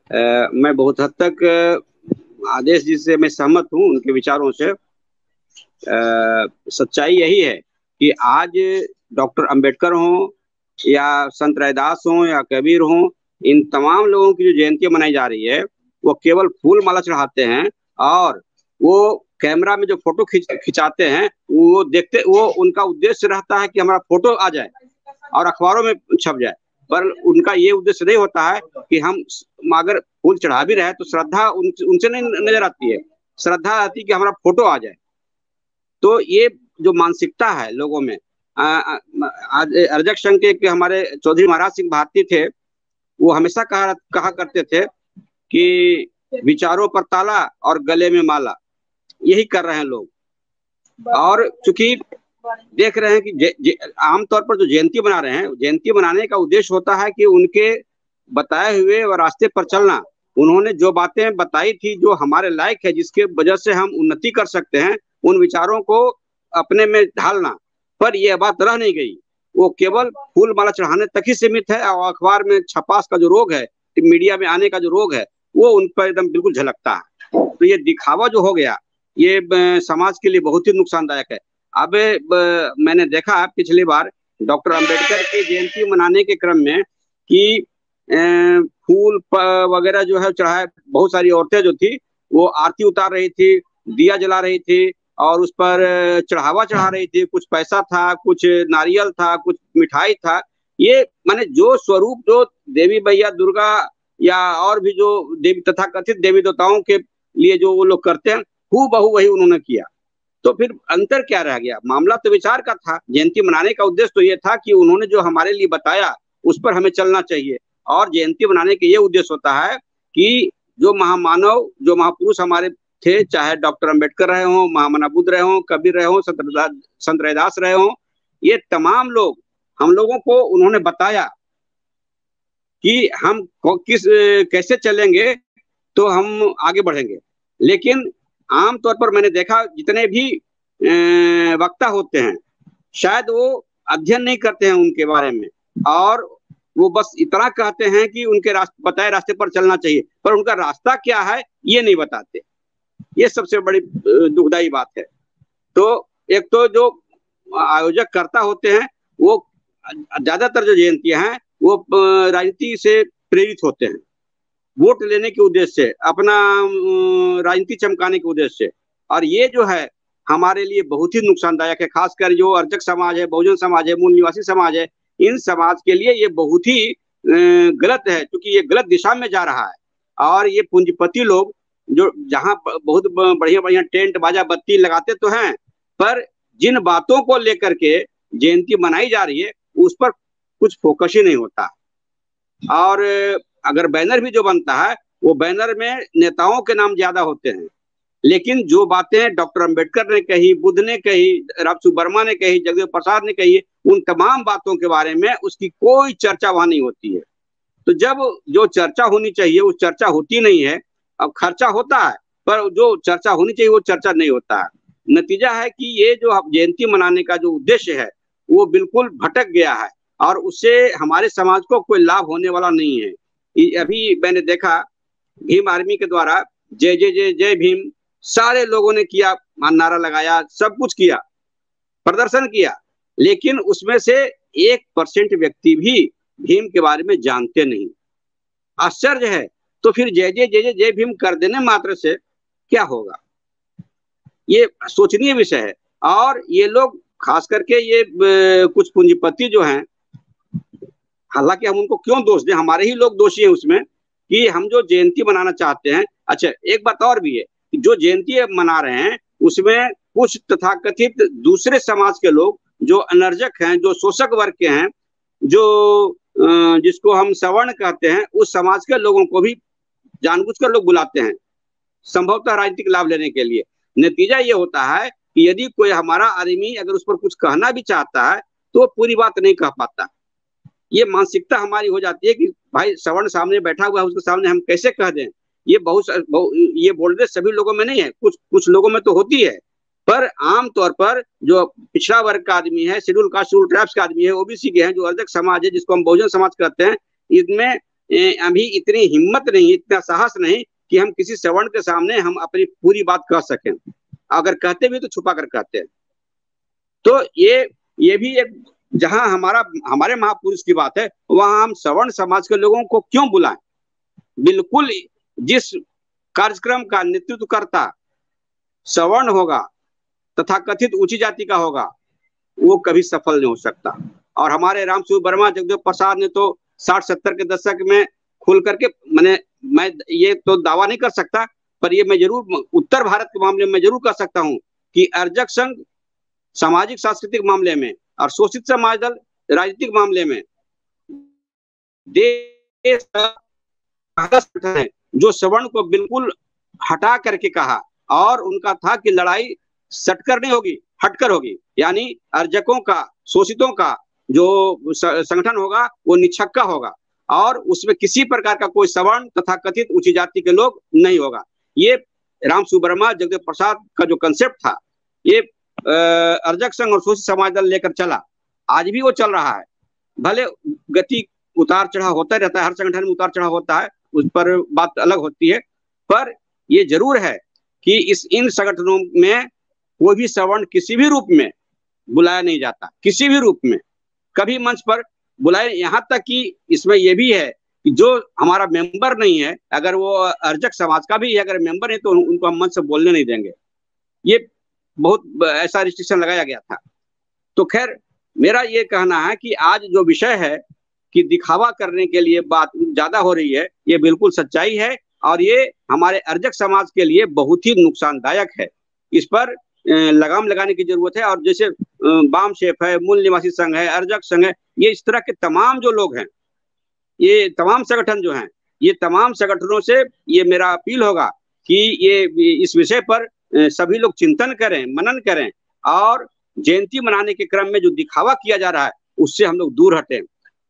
मैं बहुत हद तक आदेश जी से मैं सहमत हूँ, उनके विचारों से। सच्चाई यही है कि आज डॉक्टर अंबेडकर हों या संत रैदास हों या कबीर हों, इन तमाम लोगों की जो जयंती मनाई जा रही है, वो केवल फूल माला चढ़ाते हैं और वो कैमरा में जो फोटो खिंचाते हैं, वो उनका उद्देश्य रहता है कि हमारा फोटो आ जाए और अखबारों में छप जाए। पर उनका ये उद्देश्य नहीं होता है कि हम अगर फूल चढ़ा भी रहे तो श्रद्धा उनसे नहीं नजर आती है। श्रद्धा आती है कि हमारा फोटो आ जाए। तो ये जो मानसिकता है लोगों में, आज अर्जक संघ के हमारे चौधरी महाराज सिंह भारती थे, वो हमेशा कहा करते थे कि विचारों पर ताला और गले में माला। यही कर रहे हैं लोग। और चूंकि देख रहे हैं कि आमतौर पर जो जयंती मना रहे हैं, जयंती मनाने का उद्देश्य होता है कि उनके बताए हुए रास्ते पर चलना। उन्होंने जो बातें बताई थी जो हमारे लायक है, जिसके वजह से हम उन्नति कर सकते हैं, उन विचारों को अपने में ढालना। पर यह बात रह नहीं गई। वो केवल फूल माला चढ़ाने तक ही सीमित है और अखबार में छपास का जो रोग है, मीडिया में आने का जो रोग है, वो उन पर एकदम बिल्कुल झलकता है। तो ये दिखावा जो हो गया, ये समाज के लिए बहुत ही नुकसानदायक है। अब मैंने देखा पिछली बार डॉक्टर अंबेडकर की जयंती मनाने के क्रम में कि फूल वगैरह जो है चढ़ाए, बहुत सारी औरतें जो थी वो आरती उतार रही थी, दिया जला रही थी और उस पर चढ़ावा चढ़ा रही थी। कुछ पैसा था, कुछ नारियल था, कुछ मिठाई था। ये माने जो स्वरूप जो देवी मैया दुर्गा या और भी जो देवी तथा कथित देवी देवताओं के लिए जो वो लोग करते हैं, हूबहू वही उन्होंने किया। तो फिर अंतर क्या रह गया? मामला तो विचार का था। जयंती मनाने का उद्देश्य तो ये था कि उन्होंने जो हमारे लिए बताया उस पर हमें चलना चाहिए। और जयंती मनाने का ये उद्देश्य होता है कि जो महामानव, जो महापुरुष हमारे थे, चाहे डॉक्टर अंबेडकर रहे हों, महामना बुद्ध रहे हों, कबीर रहे हों, संत रैदास रहे हों, ये तमाम लोग, हम लोगों को उन्होंने बताया कि हम कैसे चलेंगे तो हम आगे बढ़ेंगे। लेकिन आमतौर पर मैंने देखा जितने भी वक्ता होते हैं, शायद वो अध्ययन नहीं करते हैं उनके बारे में, और वो बस इतना कहते हैं कि उनके बताए रास्ते पर चलना चाहिए, पर उनका रास्ता क्या है ये नहीं बताते। ये सबसे बड़ी दुखदाई बात है। तो एक तो जो आयोजक कर्ता होते हैं, वो ज्यादातर जो जयंतियां हैं वो राजनीति से प्रेरित होते हैं, वोट लेने के उद्देश्य से, अपना राजनीति चमकाने के उद्देश्य से। और ये जो है हमारे लिए बहुत ही नुकसानदायक है। खासकर जो अर्जक समाज है, बहुजन समाज है, मूल निवासी समाज है, इन समाज के लिए ये बहुत ही गलत है, क्योंकि ये गलत दिशा में जा रहा है। और ये पूंजीपति लोग जो जहाँ बहुत बढ़िया बढ़िया टेंट बाजा बत्ती लगाते तो हैं, पर जिन बातों को लेकर के जयंती मनाई जा रही है उस पर कुछ फोकस ही नहीं होता। और अगर बैनर भी जो बनता है, वो बैनर में नेताओं के नाम ज्यादा होते हैं, लेकिन जो बातें डॉक्टर अंबेडकर ने कही, बुद्ध ने कही, रामसु वर्मा ने कही, जगदेव प्रसाद ने कही, उन तमाम बातों के बारे में उसकी कोई चर्चा वहां नहीं होती है। तो जब जो चर्चा होनी चाहिए वो चर्चा होती नहीं है। अब खर्चा होता है, पर जो चर्चा होनी चाहिए वो चर्चा नहीं होता है। नतीजा है कि ये जो जयंती मनाने का जो उद्देश्य है वो बिल्कुल भटक गया है और उससे हमारे समाज को कोई लाभ होने वाला नहीं है। अभी मैंने देखा भीम आर्मी के द्वारा जय जय जय जय भीम सारे लोगों ने किया, नारा लगाया, सब कुछ किया, प्रदर्शन किया, लेकिन उसमें से 1% व्यक्ति भी भीम के बारे में जानते नहीं। आश्चर्य है। तो फिर जय जय जय जय जय भीम कर देने मात्र से क्या होगा? ये सोचनीय विषय है। और ये लोग खास करके ये कुछ पूंजीपति जो हैं, हालांकि हम उनको क्यों दोष दें, हमारे ही लोग दोषी हैं उसमें कि हम जो जयंती मनाना चाहते हैं। अच्छा, एक बात और भी है कि जो जयंती मना रहे हैं उसमें कुछ तथाकथित दूसरे समाज के लोग जो अनर्जक हैं, जो शोषक वर्ग के हैं, जो जिसको हम सवर्ण कहते हैं, उस समाज के लोगों को भी जानबूझकर लोग बुलाते हैं, संभवतः राजनीतिक लाभ लेने के लिए। नतीजा ये होता है कि यदि कोई हमारा आदमी अगर उस पर कुछ कहना भी चाहता है तो पूरी बात नहीं कह पाता। ये मानसिकता हमारी हो जाती है कि भाई सवर्ण सामने बैठा हुआ है, उसके सामने हम कैसे कह दें। ये ये बोलते सभी लोगों में नहीं है, कुछ लोगों में तो होती है, पर आमतौर पर जो पिछड़ा वर्ग का आदमी है, शेड्यूल कास्ट शेड्यूल ट्राइब्स का आदमी है, ओबीसी के हैं, जो अर्जक समाज है जिसको हम बहुजन समाज कहते हैं, इनमें अभी इतनी हिम्मत नहीं, इतना साहस नहीं कि हम किसी सवर्ण के सामने हम अपनी पूरी बात कह सकें। अगर कहते भी तो छुपा कर कहते हैं। तो ये भी एक, जहां हमारे महापुरुष की बात है, वहां हम सवर्ण समाज के लोगों को क्यों बुलाएं? बिल्कुल, जिस कार्यक्रम का नेतृत्व करता सवर्ण होगा तथा कथित ऊंची जाति का होगा, वो कभी सफल नहीं हो सकता। और हमारे रामसूर वर्मा, जगदेव प्रसाद ने तो 60-70 के दशक में खुल करके, मैं ये तो दावा नहीं कर सकता, पर ये मैं जरूर उत्तर भारत के मामले में जरूर कह सकता हूं कि अर्जक संघ सामाजिक सांस्कृतिक मामले में और शोषित समाज दल राजनीतिक मामले में देश का संगठन है जो सवर्ण को बिल्कुल हटा करके कहा, और उनका था कि लड़ाई सटकर नहीं होगी, हटकर होगी। यानी अर्जकों का, शोषितों का जो संगठन होगा वो निछक्का होगा, और उसमें किसी प्रकार का कोई सवर्ण तथा कथित ऊंची जाति के लोग नहीं होगा। ये रामसूर वर्मा, जगदेव प्रसाद का जो कंसेप्ट था, ये अर्जक संघ और शोषित समाज दल लेकर चला, आज भी वो चल रहा है। भले गति उतार चढ़ाव होता रहता है, हर संगठन में उतार चढ़ाव होता है, उस पर बात अलग होती है, पर ये जरूर है कि इन संगठनों में कोई भी सवर्ण किसी भी रूप में बुलाया नहीं जाता, किसी भी रूप में कभी मंच पर बुलाए। यहाँ तक कि इसमें यह भी है कि जो हमारा मेंबर नहीं है, अगर वो अर्जक समाज का भी है, अगर मेंबर है, तो उनको हम मंच से बोलने नहीं देंगे। ये बहुत ऐसा रिस्ट्रिक्शन लगाया गया था। तो खैर, मेरा ये कहना है कि आज जो विषय है कि दिखावा करने के लिए बात ज्यादा हो रही है, ये बिल्कुल सच्चाई है, और ये हमारे अर्जक समाज के लिए बहुत ही नुकसानदायक है। इस पर लगाम लगाने की जरूरत है। और जैसे बाम शेफ है, मूल निवासी संघ है, अर्जक संघ है, ये इस तरह के तमाम जो लोग हैं, ये तमाम संगठन जो हैं, ये तमाम संगठनों से ये मेरा अपील होगा कि ये इस विषय पर सभी लोग चिंतन करें, मनन करें, और जयंती मनाने के क्रम में जो दिखावा किया जा रहा है उससे हम लोग दूर हटें।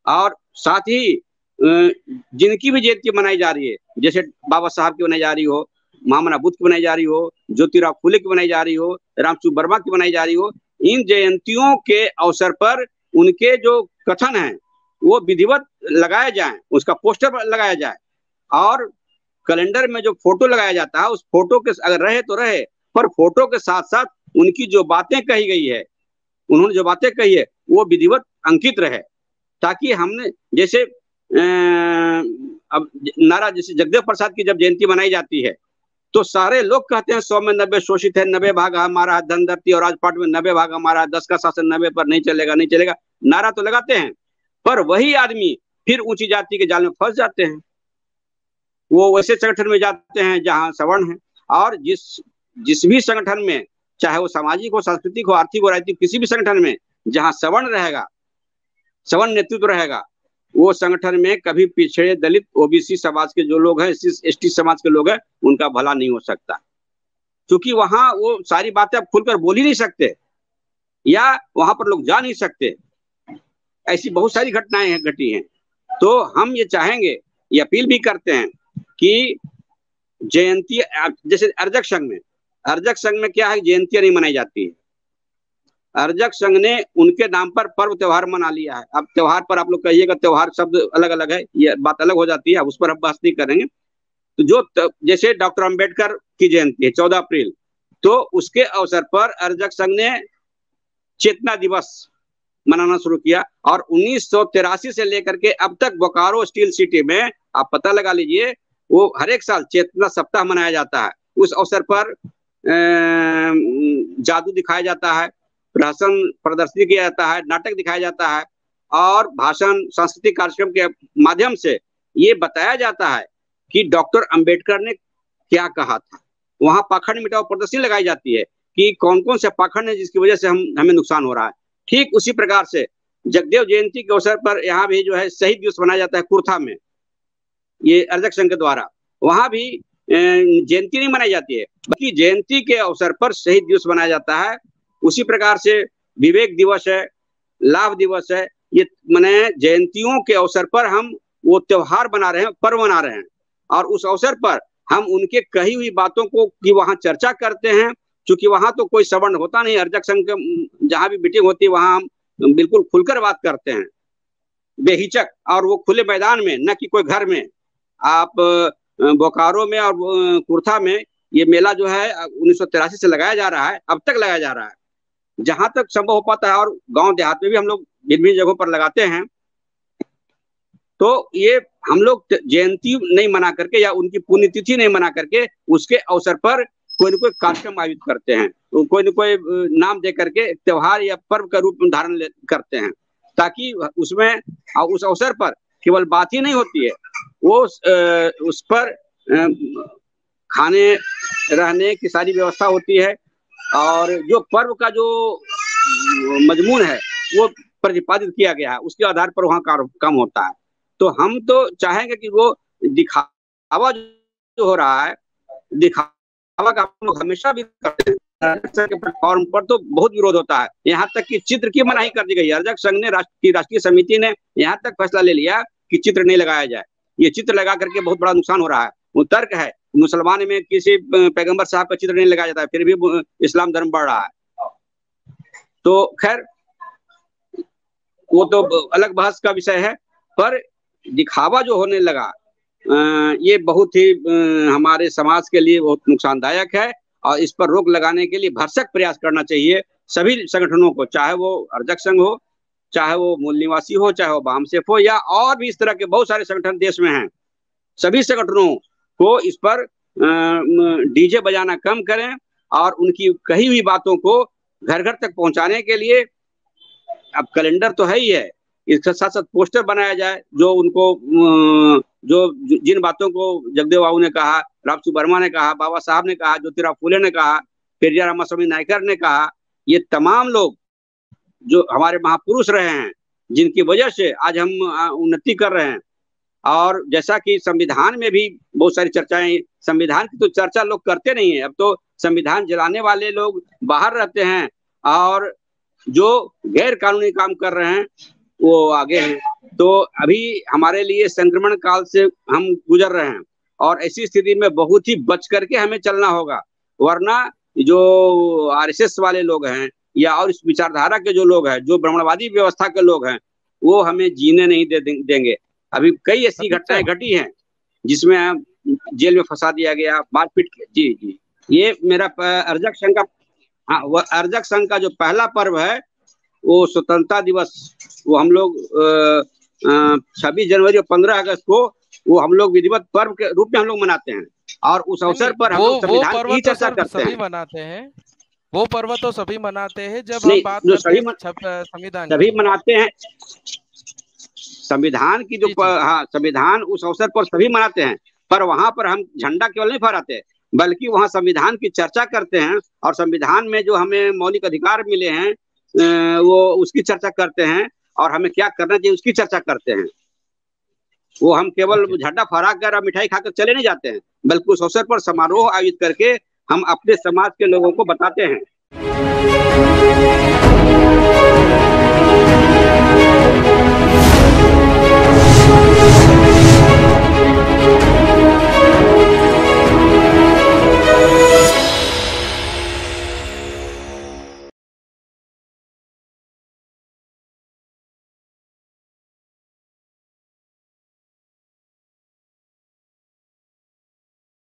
और साथ ही जिनकी भी जयंती मनाई जा रही है, जैसे बाबा साहब की बनाई जा रही हो, महामना बुद्ध की बनाई जा रही हो, ज्योतिराव फुले की बनाई जा रही हो, रामसूर वर्मा की बनाई जा रही हो, इन जयंतियों के अवसर पर उनके जो कथन हैं वो विधिवत लगाए जाएं, उसका पोस्टर लगाया जाए, और कैलेंडर में जो फोटो लगाया जाता है, उस फोटो के अगर रहे तो रहे, पर फोटो के साथ साथ उनकी जो बातें कही गई है, उन्होंने जो बातें कही है, वो विधिवत अंकित रहे, ताकि हमने जैसे अब नारा, जैसे जगदेव प्रसाद की जब जयंती मनाई जाती है तो सारे लोग कहते हैं 100 में 90 शोषित है, 90 भाग हमारा है धन धरती, और राजपाट में 90 भाग हमारा है, 10 का शासन 90 पर नहीं चलेगा, नहीं चलेगा, नारा तो लगाते हैं, पर वही आदमी फिर ऊंची जाति के जाल में फंस जाते हैं। वो वैसे संगठन में जाते हैं जहां सवर्ण है, और जिस भी संगठन में, चाहे वो सामाजिक हो, सांस्कृतिक हो, आर्थिक हो, राजनीतिक, किसी भी संगठन में जहां सवर्ण रहेगा, सवर्ण नेतृत्व रहेगा, वो संगठन में कभी पिछड़े, दलित, ओबीसी समाज के जो लोग हैं, एसटी समाज के लोग हैं, उनका भला नहीं हो सकता, क्योंकि वहां वो सारी बातें आप खुलकर बोल ही नहीं सकते, या वहां पर लोग जा नहीं सकते। ऐसी बहुत सारी घटनाएं घटी हैं। तो हम ये चाहेंगे, ये अपील भी करते हैं कि जयंती, जैसे अर्जक संघ में क्या है, जयंतियां नहीं मनाई जाती है। अर्जक संघ ने उनके नाम पर पर्व त्योहार मना लिया है। अब त्योहार पर आप लोग कहिएगा, त्योहार शब्द अलग अलग है, ये बात अलग हो जाती है, उस पर हम बात नहीं करेंगे। तो जो जैसे डॉक्टर अंबेडकर की जयंती है 14 अप्रैल, तो उसके अवसर पर अर्जक संघ ने चेतना दिवस मनाना शुरू किया, और 1983 से लेकर के अब तक बोकारो स्टील सिटी में आप पता लगा लीजिए, वो हर एक साल चेतना सप्ताह मनाया जाता है। उस अवसर पर जादू दिखाया जाता है, प्रदर्शनी किया जाता है, नाटक दिखाया जाता है, और भाषण, सांस्कृतिक कार्यक्रम के माध्यम से ये बताया जाता है कि डॉक्टर अंबेडकर ने क्या कहा था। वहां पाखंड मिटाओ प्रदर्शनी लगाई जाती है कि कौन कौन से पाखंड है जिसकी वजह से हमें नुकसान हो रहा है। ठीक उसी प्रकार से जगदेव जयंती के अवसर पर यहाँ भी जो है शहीद दिवस मनाया जाता है कुर्था में, ये अर्जक संघ के द्वारा। वहां भी जयंती नहीं मनाई जाती है, बल्कि जयंती के अवसर पर शहीद दिवस मनाया जाता है। उसी प्रकार से विवेक दिवस है, लाभ दिवस है, ये माने जयंतियों के अवसर पर हम वो त्योहार बना रहे हैं, पर्व मना रहे हैं, और उस अवसर पर हम उनके कही हुई बातों को की वहां चर्चा करते हैं। क्योंकि वहां तो कोई सवर्ण होता नहीं, अर्जक संघ के जहां भी मीटिंग होती है वहां हम बिल्कुल खुलकर बात करते हैं। बेहिचक और वो खुले मैदान में, न कि कोई घर में। आप बोकारो में और कुर्था में ये मेला जो है 1983 से लगाया जा रहा है, अब तक लगाया जा रहा है, जहां तक संभव हो पाता है। और गांव देहात में भी हम लोग भिन्न भिन्न जगहों पर लगाते हैं। तो ये हम लोग जयंती नहीं मना करके या उनकी पुण्यतिथि नहीं मना करके उसके अवसर पर कोई न कोई कार्यक्रम आयोजित करते हैं, कोई न कोई नाम दे करके त्योहार या पर्व का रूप धारण करते हैं, ताकि उसमें उस अवसर पर केवल बात ही नहीं होती है, वो उस पर खाने रहने की सारी व्यवस्था होती है, और जो पर्व का जो मजमून है वो प्रतिपादित किया गया है, उसके आधार पर वहाँ काम होता है। तो हम तो चाहेंगे कि वो दिखावा जो हो रहा है, दिखावा का हम लोग हमेशा भी करते हैं, प्लेटफॉर्म पर तो बहुत विरोध होता है। यहाँ तक कि चित्र की मनाही कर दी गई। अर्जक संघ ने राष्ट्रीय समिति ने यहाँ तक फैसला ले लिया कि चित्र नहीं लगाया जाए। ये चित्र लगा करके बहुत बड़ा नुकसान हो रहा है। वो तर्क है, मुसलमान में किसी पैगंबर साहब का चित्र नहीं लगाया जाता है, फिर भी इस्लाम धर्म बढ़ रहा है। तो खैर वो तो अलग बहस का विषय है, पर दिखावा जो होने लगा ये बहुत ही हमारे समाज के लिए बहुत नुकसानदायक है, और इस पर रोक लगाने के लिए भरसक प्रयास करना चाहिए सभी संगठनों को, चाहे वो अर्जक संघ हो, चाहे वो मूल निवासी हो, चाहे वो बामसेफ हो, या और भी इस तरह के बहुत सारे संगठन देश में हैं। सभी संगठनों को इस पर डीजे बजाना कम करें, और उनकी कही हुई बातों को घर घर तक पहुंचाने के लिए अब कैलेंडर तो है ही है, इसके साथ साथ पोस्टर बनाया जाए, जो उनको जो जिन बातों को जगदेव बाबू ने कहा, राम सुब्बर्मा ने कहा, बाबा साहब ने कहा, ज्योतिराव फूले ने कहा, पेरियार रामास्वामी नायकर ने कहा, ये तमाम लोग जो हमारे महापुरुष रहे हैं, जिनकी वजह से आज हम उन्नति कर रहे हैं। और जैसा कि संविधान में भी बहुत सारी चर्चाएं, संविधान की तो चर्चा लोग करते नहीं है, अब तो संविधान जलाने वाले लोग बाहर रहते हैं, और जो गैर कानूनी काम कर रहे हैं वो आगे हैं। तो अभी हमारे लिए संक्रमण काल से हम गुजर रहे हैं, और ऐसी स्थिति में बहुत ही बच करके हमें चलना होगा, वरना जो आरएसएस वाले लोग हैं या और इस विचारधारा के जो लोग हैं, जो ब्राह्मणवादी व्यवस्था के लोग हैं, वो हमें जीने नहीं देंगे। अभी कई ऐसी घटनाएं घटी हैं जिसमें जेल में फंसा दिया गया, मारपीट। जी जी, ये मेरा अर्जक संघ का, हाँ, वह अर्जक संघ का जो पहला पर्व है वो स्वतंत्रता दिवस, वो हम लोग 26 जनवरी और 15 अगस्त को वो हम लोग विधिवत पर्व के रूप में हम लोग मनाते हैं, और उस अवसर पर हम लोग संविधान की चर्चा करते हैं। मनाते हैं वो पर्व तो सभी मनाते हैं, जब हम बात करते हैं संविधान सभी मनाते हैं, संविधान की जो हाँ संविधान उस अवसर पर सभी मनाते हैं, पर वहां पर हम झंडा केवल नहीं फहराते, बल्कि वहां संविधान की चर्चा करते हैं, और संविधान में जो हमें मौलिक अधिकार मिले हैं वो उसकी चर्चा करते हैं, और हमें क्या करना चाहिए उसकी चर्चा करते हैं। वो हम केवल झंडा फहरा कर और मिठाई खाकर चले नहीं जाते हैं, बल्कि उस अवसर पर समारोह आयोजित करके हम अपने समाज के लोगों को बताते हैं।